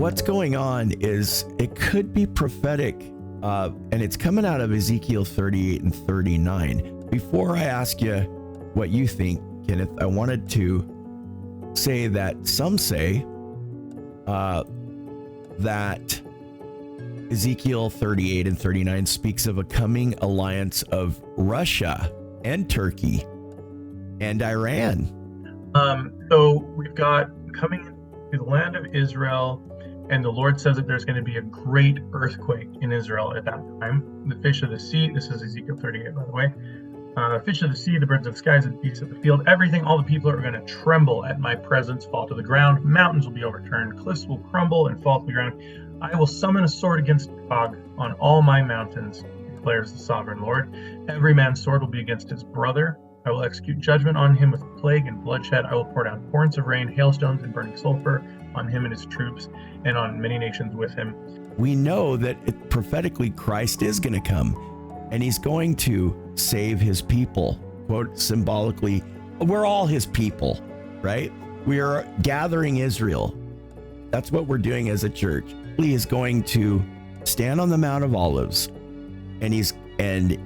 what's going on is it could be prophetic, and it's coming out of Ezekiel 38 and 39. Before I ask you what you think, Kenneth, I wanted to say that some say that Ezekiel 38 and 39 speaks of a coming alliance of Russia and Turkey and Iran. So we've got coming to the land of Israel, and the Lord says that there's going to be a great earthquake in Israel at that time. The fish of the sea, this is Ezekiel 38, by the way. Fish of the sea, the birds of the skies, and the beasts of the field, everything, all the people are going to tremble at my presence, fall to the ground. Mountains will be overturned, cliffs will crumble and fall to the ground. I will summon a sword against Gog on all my mountains, declares the sovereign Lord. Every man's sword will be against his brother. I will execute judgment on him with plague and bloodshed. I will pour down torrents of rain, hailstones, and burning sulfur on him and his troops, and on many nations with him. We know that prophetically Christ is going to come, and he's going to save his people. Quote, symbolically, we're all his people, right? We are gathering Israel. That's what we're doing as a church. He is going to stand on the Mount of Olives, and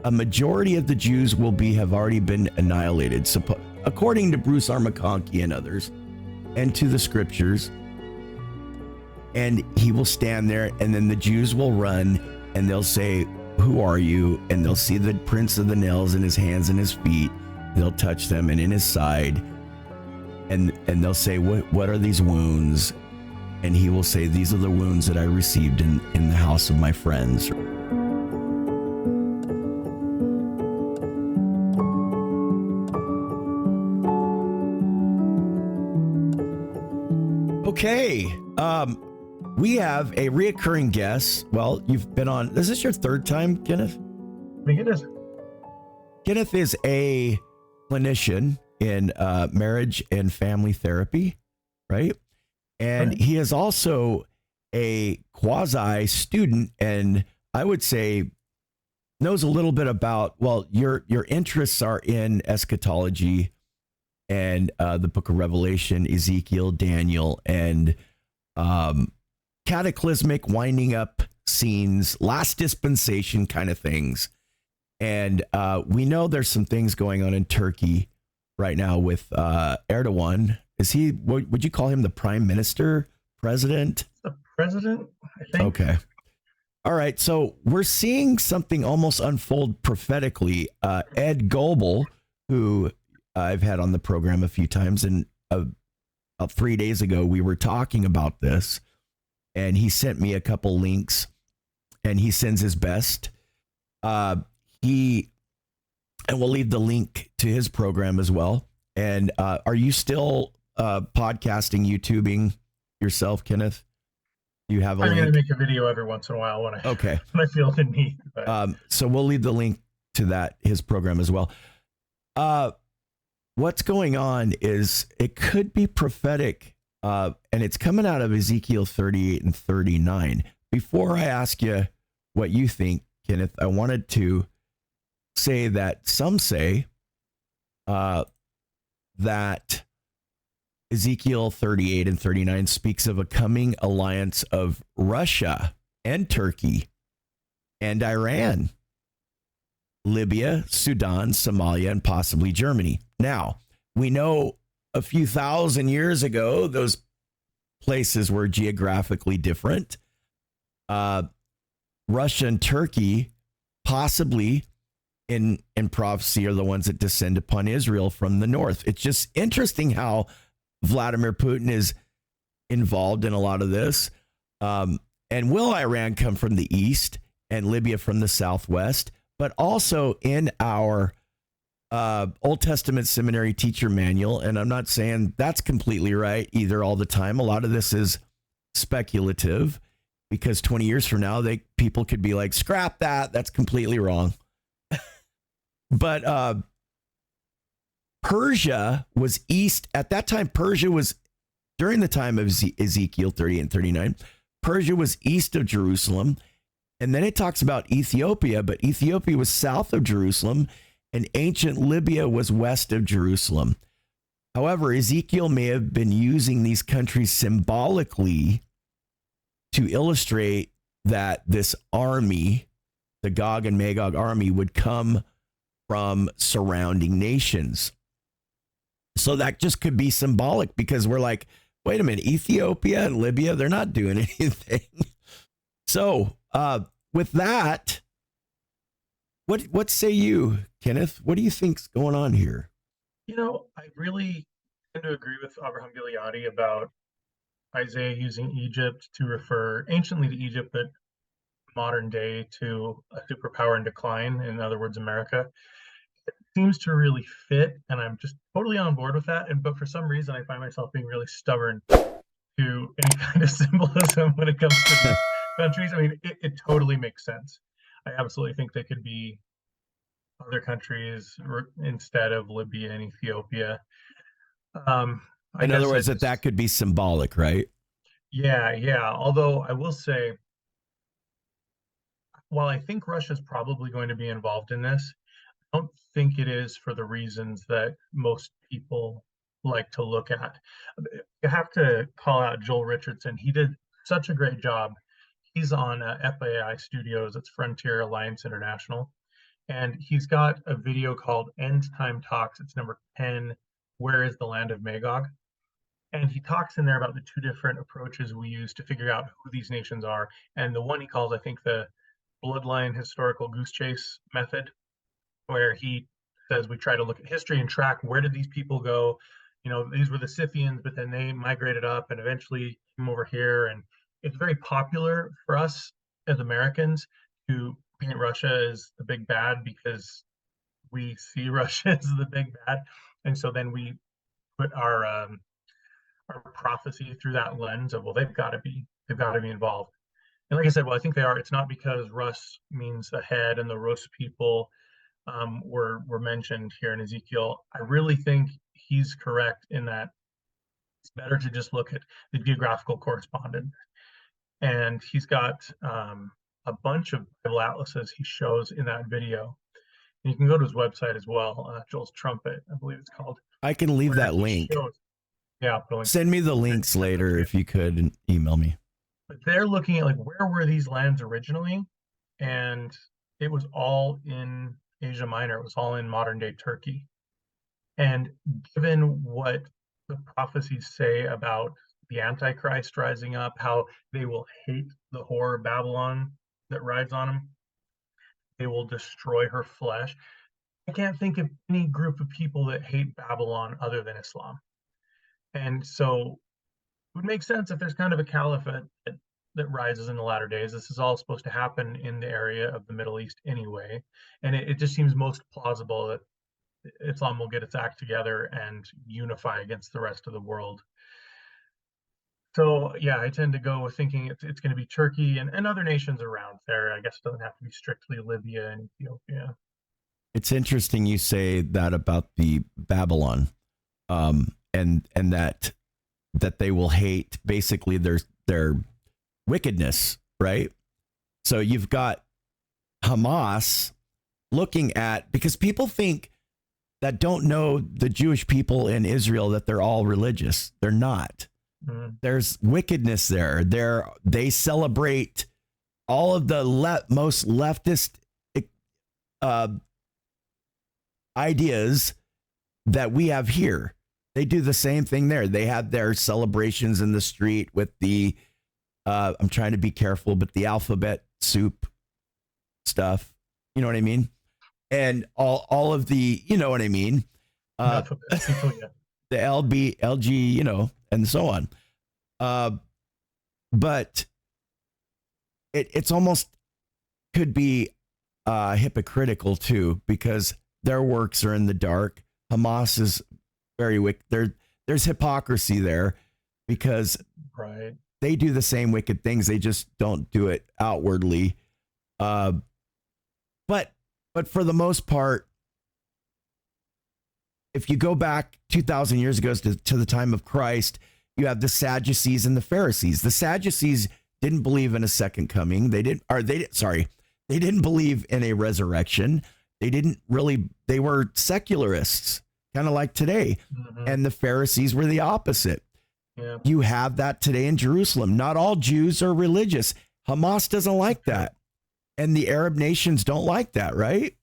a majority of the Jews have already been annihilated, according to Bruce R. McConkie and others, and to the scriptures. And he will stand there, and then the Jews will run, and they'll say, "Who are you?" And they'll see the prints of the nails in his hands and his feet. They'll touch them, and in his side, and they'll say, "What are these wounds?" And he will say, "These are the wounds that I received in the house of my friends." Okay, we have a reoccurring guest. Well, you've been on, is this your third time, Kenneth? I think it is. Kenneth is a clinician in marriage and family therapy, right? And he is also a quasi student, and I would say knows a little bit about, well, your interests are in eschatology and the book of Revelation, Ezekiel, Daniel, and cataclysmic winding up scenes, last dispensation kind of things. And we know there's some things going on in Turkey right now with Erdogan. Is he, would you call him the prime minister, president? The president, I think. Okay. All right. So we're seeing something almost unfold prophetically. Ed Goble, who I've had on the program a few times, and about 3 days ago, we were talking about this, and he sent me a couple links, and he sends his best. And we'll leave the link to his program as well. And are you still podcasting, YouTubing yourself, Kenneth? Do you have a link? I'm going to make a video every once in a while when I feel the need. So we'll leave the link to his program as well. What's going on is it could be prophetic, and it's coming out of Ezekiel 38 and 39. Before I ask you what you think, Kenneth, I wanted to say that some say that Ezekiel 38 and 39 speaks of a coming alliance of Russia and Turkey and Iran, Libya, Sudan, Somalia, and possibly Germany. Now, we know a few thousand years ago, those places were geographically different. Russia and Turkey, possibly in prophecy, are the ones that descend upon Israel from the north. It's just interesting how Vladimir Putin is involved in a lot of this. And will Iran come from the east and Libya from the southwest? But also in our Old Testament seminary teacher manual, and I'm not saying that's completely right either all the time. A lot of this is speculative, because 20 years from now, people could be like, scrap that. That's completely wrong. But Persia was east. At that time, Persia was, during the time of Ezekiel 30 and 39, Persia was east of Jerusalem. And then it talks about Ethiopia, but Ethiopia was south of Jerusalem, and ancient Libya was west of Jerusalem. However, Ezekiel may have been using these countries symbolically to illustrate that this army, the Gog and Magog army, would come from surrounding nations. So that just could be symbolic, because we're like, wait a minute, Ethiopia and Libya, they're not doing anything. So with that, what say you, Kenneth? What do you think's going on here? I really tend to agree with Abraham Gileadi about Isaiah using Egypt to refer anciently to Egypt, but modern day to a superpower in decline, in other words, America. It seems to really fit, and I'm just totally on board with that. But for some reason, I find myself being really stubborn to any kind of symbolism when it comes to these countries. I mean, it totally makes sense. I absolutely think they could be other countries instead of Libya and Ethiopia. In other words, that could be symbolic, right? Yeah. Although I will say, while I think Russia's probably going to be involved in this, I don't think it is for the reasons that most people like to look at. You have to call out Joel Richardson. He did such a great job. He's on FAI Studios. It's Frontier Alliance International. And he's got a video called End Time Talks. It's number 10, Where is the Land of Magog? And he talks in there about the two different approaches we use to figure out who these nations are. And the one he calls, I think, the bloodline historical goose chase method, where he says we try to look at history and track where did these people go. These were the Scythians, but then they migrated up and eventually came over here. And it's very popular for us as Americans to paint Russia as the big bad, because we see Russia as the big bad. And so then we put our prophecy through that lens of, well, they've got to be involved. And like I said, well, I think they are. It's not because Rus means the head and the Rus people were mentioned here in Ezekiel. I really think he's correct in that it's better to just look at the geographical correspondence. And he's got a bunch of Bible atlases he shows in that video. And you can go to his website as well, Joel's Trumpet, I believe it's called. I can leave that link. Send me the links later if you could, and email me. But they're looking at, like, where were these lands originally? And it was all in Asia Minor. It was all in modern day Turkey. And given what the prophecies say about the Antichrist rising up, how they will hate the whore of Babylon that rides on them, they will destroy her flesh. I can't think of any group of people that hate Babylon other than Islam. And so it would make sense if there's kind of a caliphate that rises in the latter days. This is all supposed to happen in the area of the Middle East anyway. And it just seems most plausible that Islam will get its act together and unify against the rest of the world. So, yeah, I tend to go with thinking it's going to be Turkey and other nations around there. I guess it doesn't have to be strictly Libya and Ethiopia. It's interesting you say that about the Babylon, and that they will hate basically their wickedness, right? So you've got Hamas looking at, because people think that don't know the Jewish people in Israel that they're all religious. They're not. Mm-hmm. There's wickedness there. They celebrate all of the most leftist ideas that we have here. They do the same thing there. They have their celebrations in the street with the, I'm trying to be careful, but the alphabet soup stuff. You know what I mean? And all of the, you know what I mean? The LG, and so on. But it's almost could be hypocritical too, because their works are in the dark. Hamas is very wicked. There's hypocrisy there, because right, they do the same wicked things. They just don't do it outwardly. But for the most part, if you go back 2,000 years ago to the time of Christ, you have the Sadducees and the Pharisees. The Sadducees didn't believe in a second coming. They didn't believe in a resurrection. They were secularists. kind of like today. And the Pharisees were the opposite. Yeah. You have that today in Jerusalem. Not all Jews are religious. Hamas doesn't like that. And the Arab nations don't like that, right?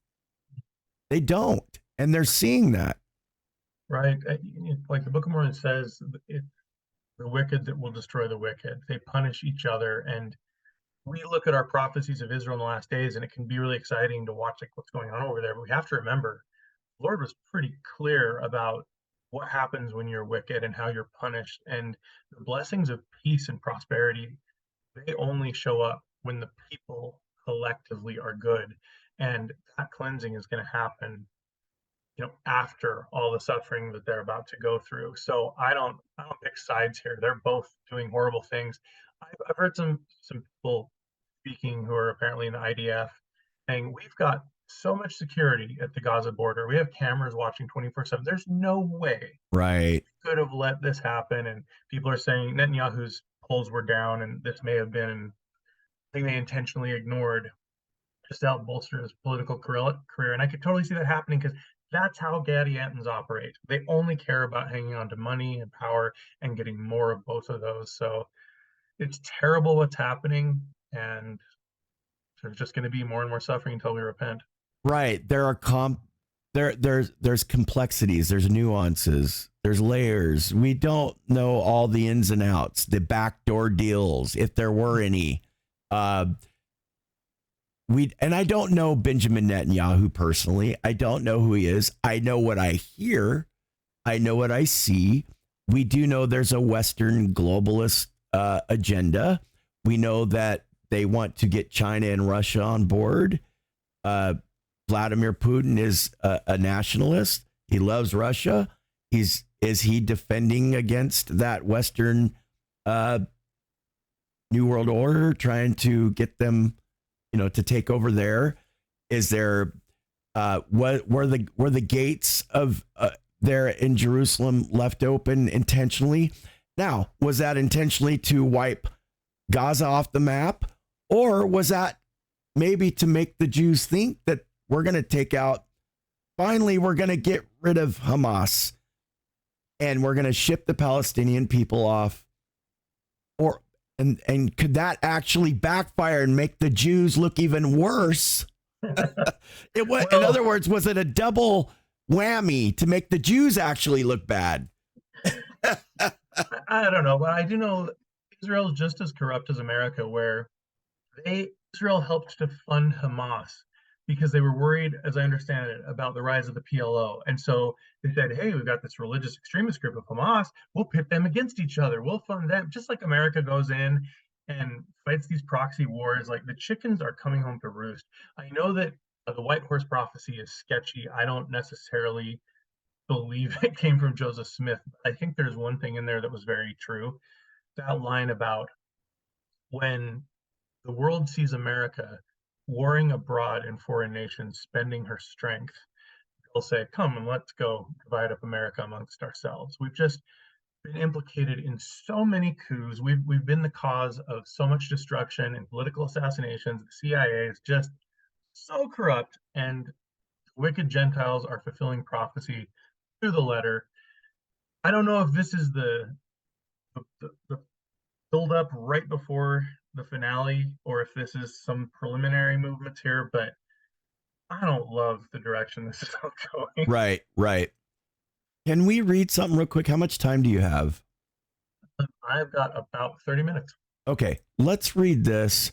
They don't. And they're seeing that. Right. Like the Book of Mormon says, the wicked that will destroy the wicked. They punish each other. And we look at our prophecies of Israel in the last days, and it can be really exciting to watch like what's going on over there. But we have to remember, the Lord was pretty clear about what happens when you're wicked and how you're punished. And the blessings of peace and prosperity, they only show up when the people collectively are good. And that cleansing is going to happen, after all the suffering that they're about to go through. So I don't pick sides here. They're both doing horrible things. I've heard some people speaking who are apparently in the IDF saying, we've got so much security at the Gaza border. We have cameras watching 24/7. There's no way Right. we could have let this happen. And people are saying Netanyahu's polls were down, and this may have been a thing they intentionally ignored just to help bolster his political career. And I could totally see that happening, because that's how Gadiantons operate. They only care about hanging on to money and power and getting more of both of those. So it's terrible what's happening, and there's just going to be more and more suffering until we repent. Right. There are there's complexities, there's nuances, there's layers. We don't know all the ins and outs, the backdoor deals, if there were any. And I don't know Benjamin Netanyahu personally. I don't know who he is. I know what I hear. I know what I see. We do know there's a Western globalist agenda. We know that they want to get China and Russia on board. Vladimir Putin is a nationalist. He loves Russia. Is he defending against that Western New World Order, trying to get them, to take over there? Is there were the gates of there in Jerusalem left open intentionally? Now, was that intentionally to wipe Gaza off the map, or was that maybe to make the Jews think that we're going to take out, finally we're going to get rid of Hamas and we're going to ship the Palestinian people off? And could that actually backfire and make the Jews look even worse? In other words, was it a double whammy to make the Jews actually look bad? I don't know, but I do know Israel is just as corrupt as America, where Israel helped to fund Hamas because they were worried, as I understand it, about the rise of the PLO. And so they said, hey, we've got this religious extremist group of Hamas. We'll pit them against each other. We'll fund them. Just like America goes in and fights these proxy wars, like the chickens are coming home to roost. I know that the white horse prophecy is sketchy. I don't necessarily believe it came from Joseph Smith. I think there's one thing in there that was very true. That line about when the world sees America warring abroad in foreign nations, spending her strength, they'll say, come and let's go divide up America amongst ourselves. We've just been implicated in so many coups. We've been the cause of so much destruction and political assassinations. The CIA is just so corrupt, and wicked Gentiles are fulfilling prophecy to the letter. I don't know if this is the build up right before the finale, or if this is some preliminary movements here, but I don't love the direction this is all going. Right. Can we read something real quick? How much time do you have? I've got about 30 minutes. Okay, let's read this.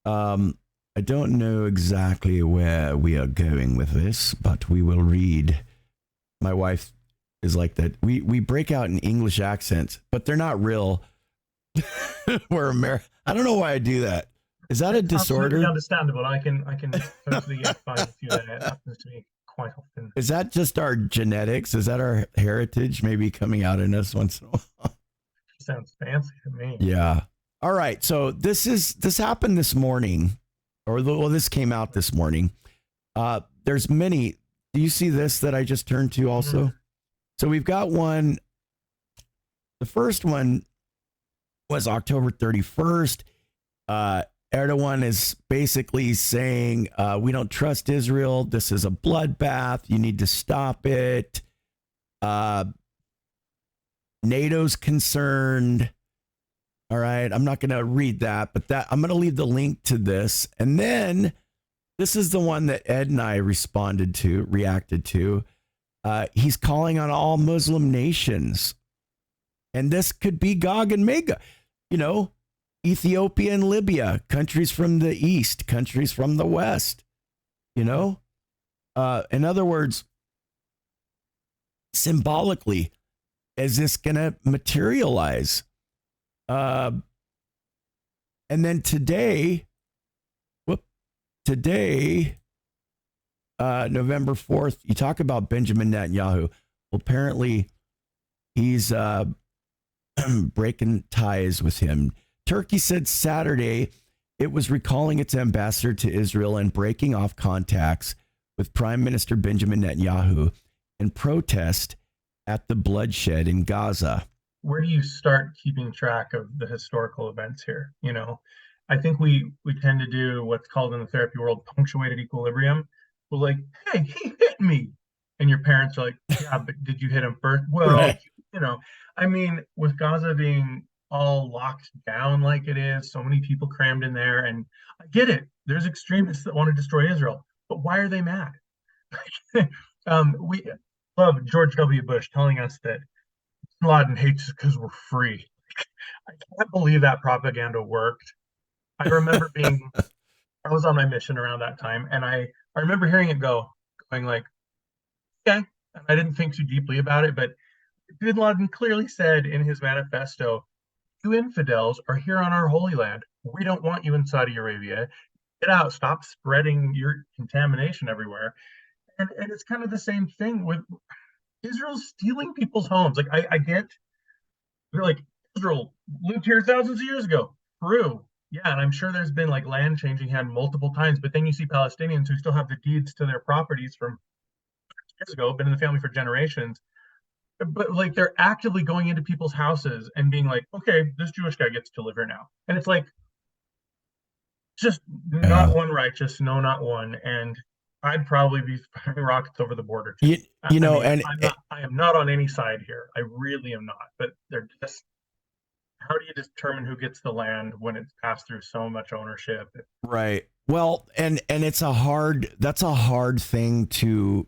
I don't know exactly where we are going with this, but we will read. My wife is like that. We break out in English accents, but they're not real. We're American. I don't know why I do that. Is that a disorder? Absolutely understandable. I can totally empathize with you. That happens to me quite often. Is that just our genetics? Is that our heritage maybe coming out in us once in a while? Sounds fancy to me. Yeah. All right. So this happened this morning, this came out this morning. There's many. Do you see this that I just turned to also? Mm-hmm. So we've got one. The first one was October 31st. And Erdogan is basically saying, we don't trust Israel. This is a bloodbath. You need to stop it. NATO's concerned. All right. I'm not going to read that, but I'm going to leave the link to this. And then this is the one that Ed and I reacted to. He's calling on all Muslim nations. And this could be Gog and Magog. Ethiopia and Libya, countries from the east, countries from the west. In other words, symbolically, is this going to materialize? And then today, November 4th, you talk about Benjamin Netanyahu. Well, apparently he's breaking ties with him. Turkey said Saturday it was recalling its ambassador to Israel and breaking off contacts with Prime Minister Benjamin Netanyahu in protest at the bloodshed in Gaza. Where do you start keeping track of the historical events here? I think we tend to do what's called in the therapy world punctuated equilibrium. We're like, hey, he hit me. And your parents are like, yeah, but did you hit him first? Well, Right. With Gaza being all locked down like it is, so many people crammed in there, and I get it. There's extremists that want to destroy Israel, but why are they mad? We love George W. Bush telling us that Bin Laden hates us because we're free. I can't believe that propaganda worked. I remember I was on my mission around that time, and I remember hearing it going like, okay, and I didn't think too deeply about it, but Bin Laden clearly said in his manifesto, you infidels are here on our Holy Land. We don't want you in Saudi Arabia. Get out, stop spreading your contamination everywhere. And it's kind of the same thing with Israel stealing people's homes. Like, I get, they're like, Israel lived here thousands of years ago. True. Yeah, and I'm sure there's been like land changing hand multiple times, but then you see Palestinians who still have the deeds to their properties from years ago, been in the family for generations. But like they're actively going into people's houses and being like, okay, this Jewish guy gets to live here now. And it's like, just not one righteous, no, not one. And I'd probably be firing rockets over the border too. I am not on any side here. I really am not. But they're just, how do you determine who gets the land when it's passed through so much ownership? Right. Well, and that's a hard thing to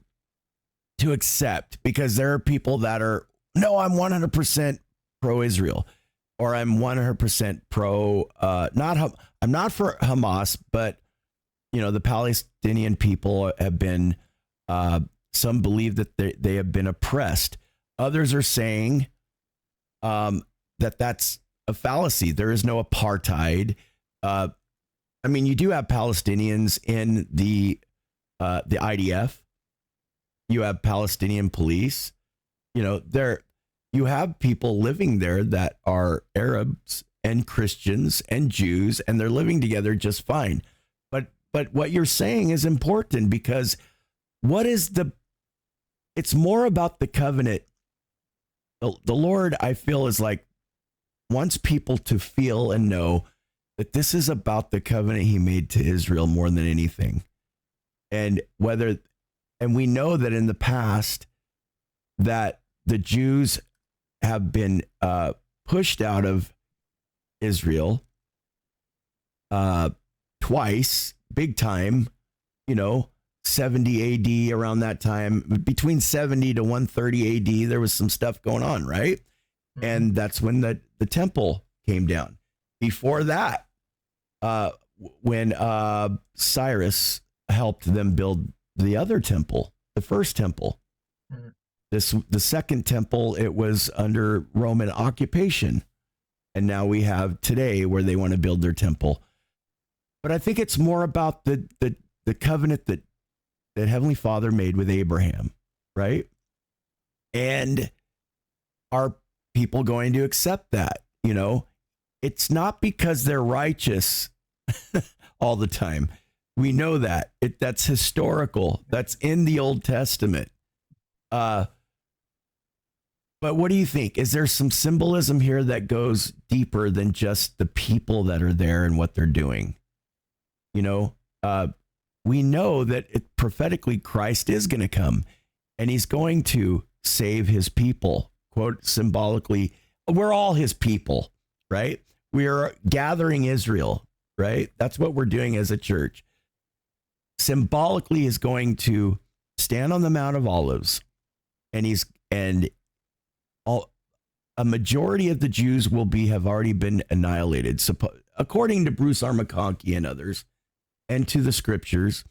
accept, because there are people that are, no, I'm 100% pro-Israel, or I'm 100% pro, I'm not for Hamas, but the Palestinian people have been, some believe that they have been oppressed. Others are saying that's a fallacy. There is no apartheid. You do have Palestinians in the IDF. You have Palestinian police. You have people living there that are Arabs and Christians and Jews, and they're living together just fine. But what you're saying is important, because it's more about the covenant. The Lord, I feel, is like, wants people to feel and know that this is about the covenant he made to Israel more than anything. And we know that in the past that the Jews have been pushed out of Israel twice, big time, 70 AD, around that time, between 70 to 130 AD, there was some stuff going on, right? Mm-hmm. And that's when the temple came down. Before that, when Cyrus helped them build the other temple, the first temple. Mm-hmm. The second temple, it was under Roman occupation. And now we have today where they want to build their temple. But I think it's more about the covenant that Heavenly Father made with Abraham, right? And are people going to accept that? It's not because they're righteous all the time. We know that. That's historical. That's in the Old Testament. But what do you think? Is there some symbolism here that goes deeper than just the people that are there and what they're doing? You know, we know that prophetically Christ is going to come and he's going to save his people. Quote, symbolically, we're all his people, right? We are gathering Israel, right? That's what we're doing as a church. Symbolically is going to stand on the Mount of Olives, and a majority of the Jews have already been annihilated, according to Bruce R. McConkie and others, and to the scriptures.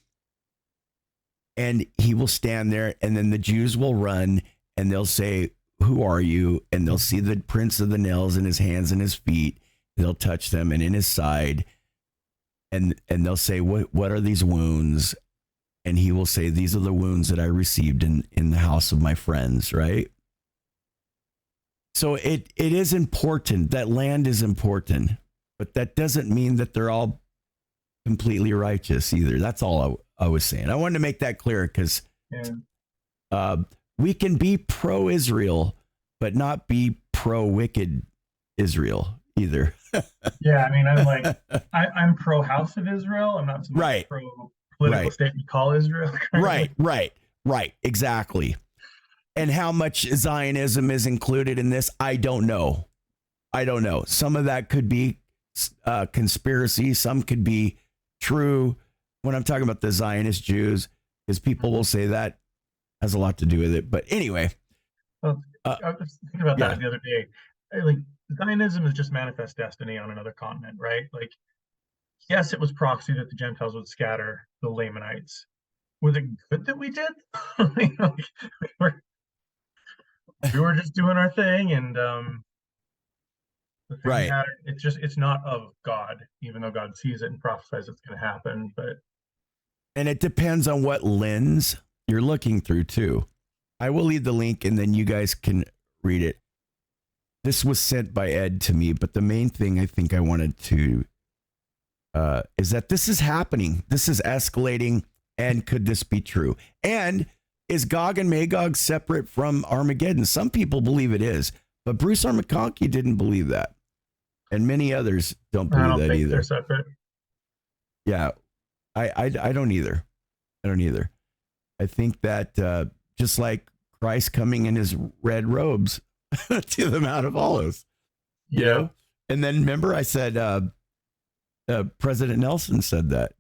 And he will stand there, and then the Jews will run, and they'll say, "Who are you?" And they'll see the prints of the nails in his hands and his feet. They'll touch them, and in his side, and they'll say, "What are these wounds?" And he will say, "These are the wounds that I received in the house of my friends," right? So it is important. That land is important, but that doesn't mean that they're all completely righteous either. That's all I was saying. I wanted to make that clear because we can be pro-Israel, but not be pro-wicked Israel either. Yeah, I mean, I'm pro-House of Israel. I'm not so much pro-political state we call Israel. Right, exactly. And how much Zionism is included in this, I don't know. Some of that could be conspiracy. Some could be true. When I'm talking about the Zionist Jews, because people will say that has a lot to do with it. But anyway. Well, I was thinking about that the other day. Like, Zionism is just manifest destiny on another continent, right? Like, yes, it was proxy that the Gentiles would scatter the Lamanites. Was it good that we did? We were just doing our thing, and the thing it's not of God, even though God sees it and prophesies it's going to happen. And it depends on what lens you're looking through too. I will leave the link, and then you guys can read it. This was sent by Ed to me, but the main thing I think I wanted to is that this is happening. This is escalating, and could this be true? And is Gog and Magog separate from Armageddon? Some people believe it is, but Bruce R. McConkie didn't believe that, and many others don't believe that either. They're separate. Yeah, I don't either. I think that just like Christ coming in his red robes to the Mount of Olives, you know? And then remember I said President Nelson said that,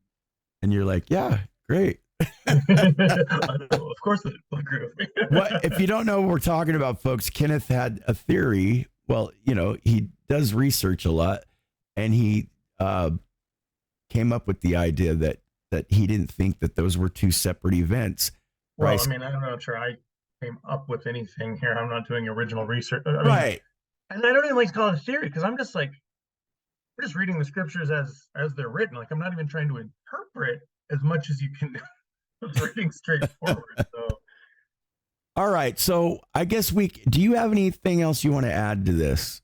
and you're like, yeah, great. Of course they agree with me. What if you don't know what we're talking about, folks? Kenneth had a theory. Well, he does research a lot, and he came up with the idea that he didn't think that those were two separate events. Well, I mean, I'm not sure I came up with anything here. I'm not doing original research. I mean, and I don't even like to call it a theory, because I'm just like, we're just reading the scriptures as they're written. Like, I'm not even trying to interpret as much as you can do. It's reading straightforward. So, all right. So I guess do you have anything else you want to add to this?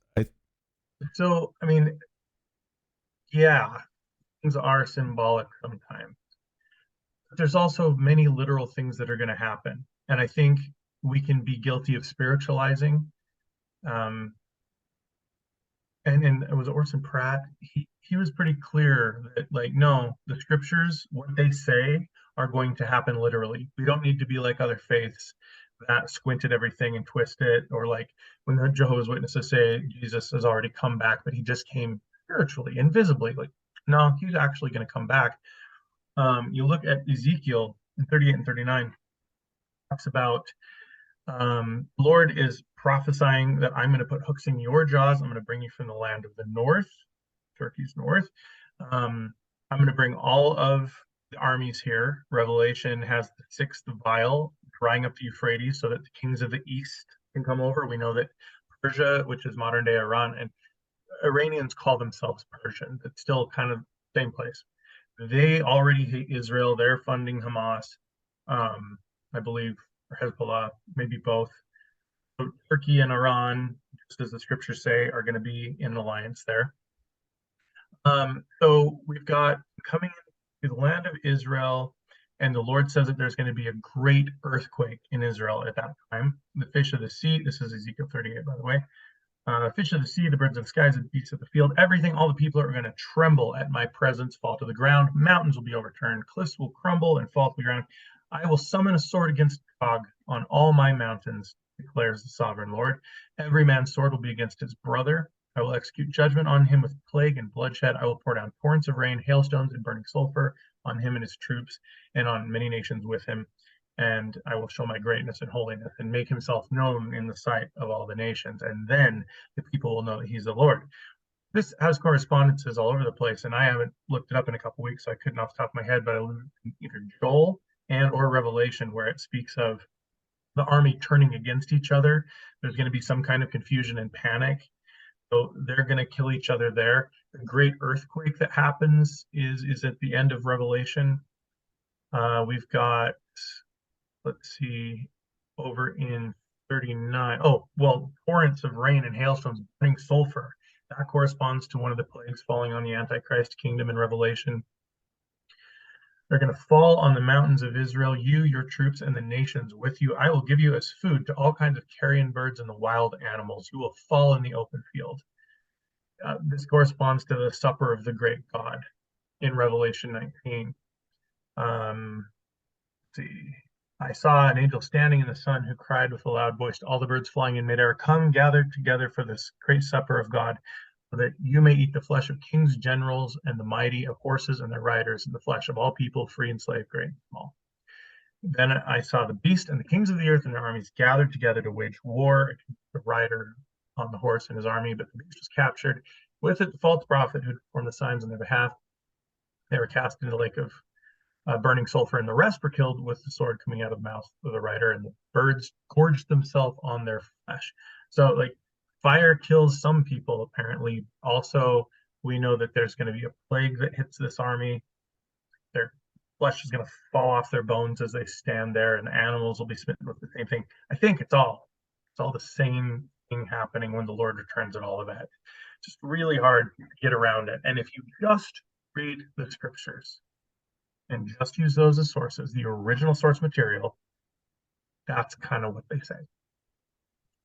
So, I mean, yeah, things are symbolic sometimes. But there's also many literal things that are going to happen. And I think we can be guilty of spiritualizing. And it was Orson Pratt. He was pretty clear that, like, no, the scriptures, what they say, are going to happen literally. We don't need to be like other faiths that squint at everything and twist it, or like when the Jehovah's Witnesses say Jesus has already come back, but he just came spiritually, invisibly. Like, no, he's actually going to come back. You look at Ezekiel in 38 and 39, talks about Lord is prophesying that I'm going to put hooks in your jaws. I'm going to bring you from the land of the north, Turkey's north. I'm going to bring all of the armies here. Revelation has the sixth vial drying up the Euphrates so that the kings of the east can come over. We know that Persia, which is modern day Iran, and Iranians call themselves Persian. It's still kind of the same place. They already hate Israel. They're funding Hamas, I believe, or Hezbollah, maybe both. So Turkey and Iran, just as the scriptures say, are going to be in alliance there. So we've got coming to the land of Israel, and the Lord says that there's going to be a great earthquake in Israel at that time. The fish of the sea, this is Ezekiel 38, by the way, Fish of the sea, the birds of the skies, the beasts of the field, everything, all the people are going to tremble at my presence, fall to the ground. Mountains will be overturned, cliffs will crumble and fall to the ground. I will summon a sword against Gog on all my mountains, declares the sovereign Lord. Every man's sword will be against his brother. I will execute judgment on him with plague and bloodshed. I will pour down torrents of rain, hailstones, and burning sulfur on him and his troops, and on many nations with him. And I will show my greatness and holiness and make himself known in the sight of all the nations. And then the people will know that he's the Lord. This has correspondences all over the place, and I haven't looked it up in a couple of weeks, so I couldn't off the top of my head, but I looked in either Joel and or Revelation, where it speaks of the army turning against each other. There's going to be some kind of confusion and panic. So they're going to kill each other there. The great earthquake that happens is at the end of Revelation. We've got, let's see, over in 39. Oh, well, torrents of rain and hailstones, burning sulfur. That corresponds to one of the plagues falling on the Antichrist kingdom in Revelation. They're going to fall on the mountains of Israel, you, your troops, and the nations with you. I will give you as food to all kinds of carrion birds and the wild animals. You will fall in the open field. This corresponds to the supper of the great God in Revelation 19. Let's see. I saw an angel standing in the sun who cried with a loud voice to all the birds flying in midair, come gather together for this great supper of God, so that you may eat the flesh of kings, generals, and the mighty, of horses and their riders, and the flesh of all people, free and slave, great and small. Then I saw the beast and the kings of the earth and their armies gathered together to wage war against the rider on the horse and his army, but the beast was captured. With it, the false prophet who performed the signs on their behalf. They were cast into the lake of burning sulfur, and the rest were killed with the sword coming out of the mouth of the rider, and the birds gorged themselves on their flesh. So, like, fire kills some people, apparently. Also, we know that there's going to be a plague that hits this army. Their flesh is going to fall off their bones as they stand there, and the animals will be smitten with the same thing. I think it's all the same thing happening when the Lord returns and all of that. Just really hard to get around it. And if you just read the scriptures and just use those as sources, the original source material, that's kind of what they say.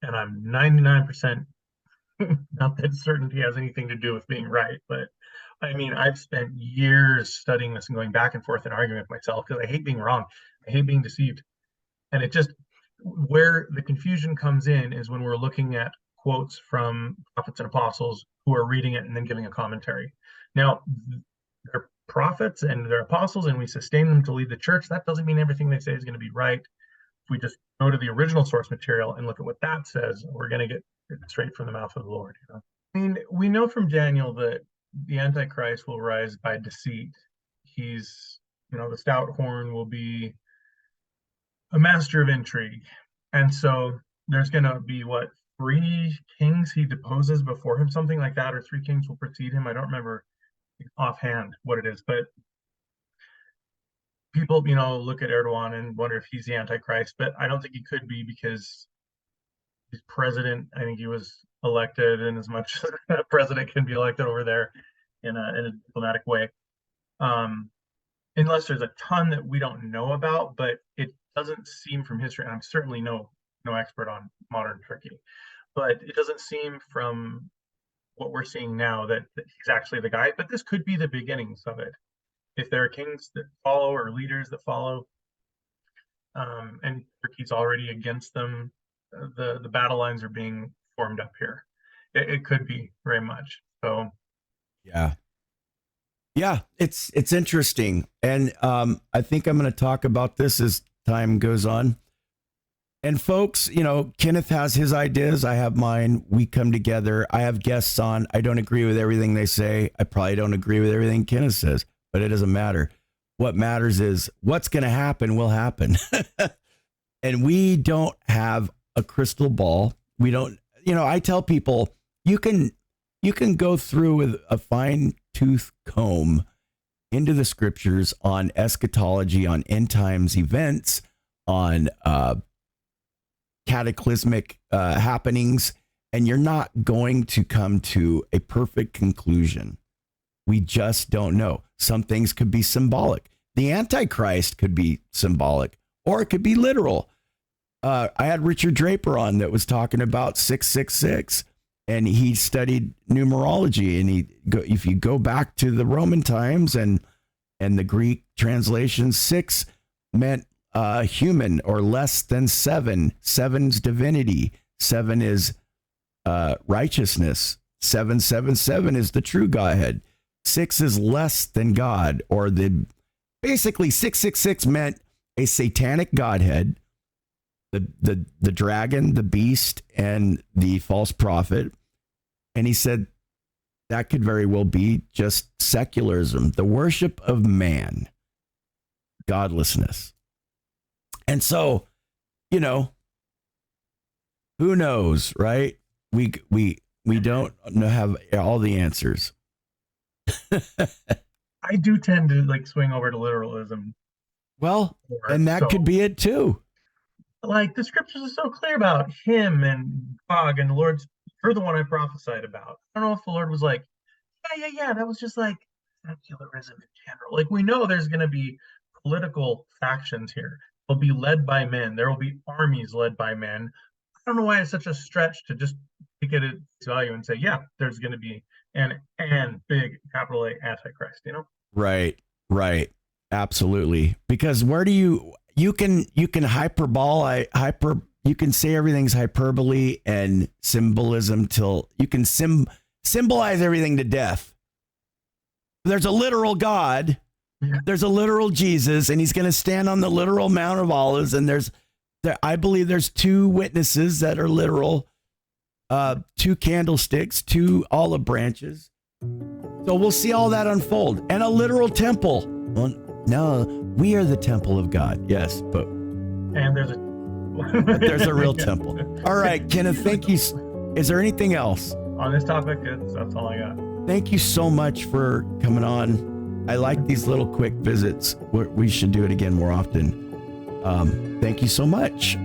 And I'm 99%, not that certainty has anything to do with being right, but I mean, I've spent years studying this and going back and forth and arguing with myself because I hate being wrong. I hate being deceived. And it just, where the confusion comes in is when we're looking at quotes from prophets and apostles who are reading it and then giving a commentary. Now, they're prophets and they're apostles, and we sustain them to lead the church. That doesn't mean everything they say is going to be right. If we just go to the original source material and look at what that says, we're going to get it straight from the mouth of the Lord. You know? I mean, we know from Daniel that the Antichrist will rise by deceit. He's, the stout horn will be a master of intrigue. And so there's going to be, 3 kings he deposes before him, something like that, or 3 kings will precede him. I don't remember offhand what it is, but people, look at Erdogan and wonder if he's the Antichrist, but I don't think he could be because he's president. I think he was elected, and as much as a president can be elected over there in a diplomatic way, unless there's a ton that we don't know about. But it doesn't seem from history, and I'm certainly no expert on modern Turkey, but it doesn't seem from what we're seeing now that he's actually the guy. But this could be the beginnings of it. If there are kings that follow or leaders that follow, and Turkey's already against them, the battle lines are being formed up here. It could be very much. So, yeah, it's interesting, and I think I'm going to talk about this as time goes on. And folks, Kenneth has his ideas. I have mine. We come together. I have guests on. I don't agree with everything they say. I probably don't agree with everything Kenneth says, but it doesn't matter. What matters is what's going to happen will happen. And we don't have a crystal ball. We don't, I tell people you can go through with a fine tooth comb into the scriptures on eschatology, on end times events, on cataclysmic happenings, and you're not going to come to a perfect conclusion. We just don't know. Some things could be symbolic. The Antichrist could be symbolic, or it could be literal. I had Richard Draper on that was talking about 666. and he studied numerology. And if you go back to the Roman times and the Greek translation, 6 meant human or less than 7. 7's divinity. 7 is righteousness. 777 is the true Godhead. 6 is less than God, or basically 666 meant a satanic Godhead, the dragon, the beast, and the false prophet. And he said that could very well be just secularism, the worship of man, godlessness. And so, you know, who knows, right? We don't have all the answers. I do tend to like swing over to literalism. Well, and that could be it too. Like the scriptures are so clear about him and Gog and the Lord's, you're the one I prophesied about. I don't know if the Lord was like, yeah, that was just like secularism in general. Like we know there's going to be political factions here. They'll be led by men. There will be armies led by men. I don't know why it's such a stretch to just take it at its value and say, yeah, there's going to be an big capital A Antichrist, you know? Right. Absolutely. Because where do you can you can say everything's hyperbole and symbolism till you can symbolize everything to death. There's a literal God. Yeah. There's a literal Jesus, and he's going to stand on the literal Mount of Olives. And I believe there's 2 witnesses that are literal, 2 candlesticks, 2 olive branches. So we'll see all that unfold, and a literal temple. Well, no, we are the temple of God. Yes, but there's a real temple. All right, Kenneth, thank you. Is there anything else on this topic? That's all I got. Thank you so much for coming on. I like these little quick visits. We should do it again more often. Thank you so much.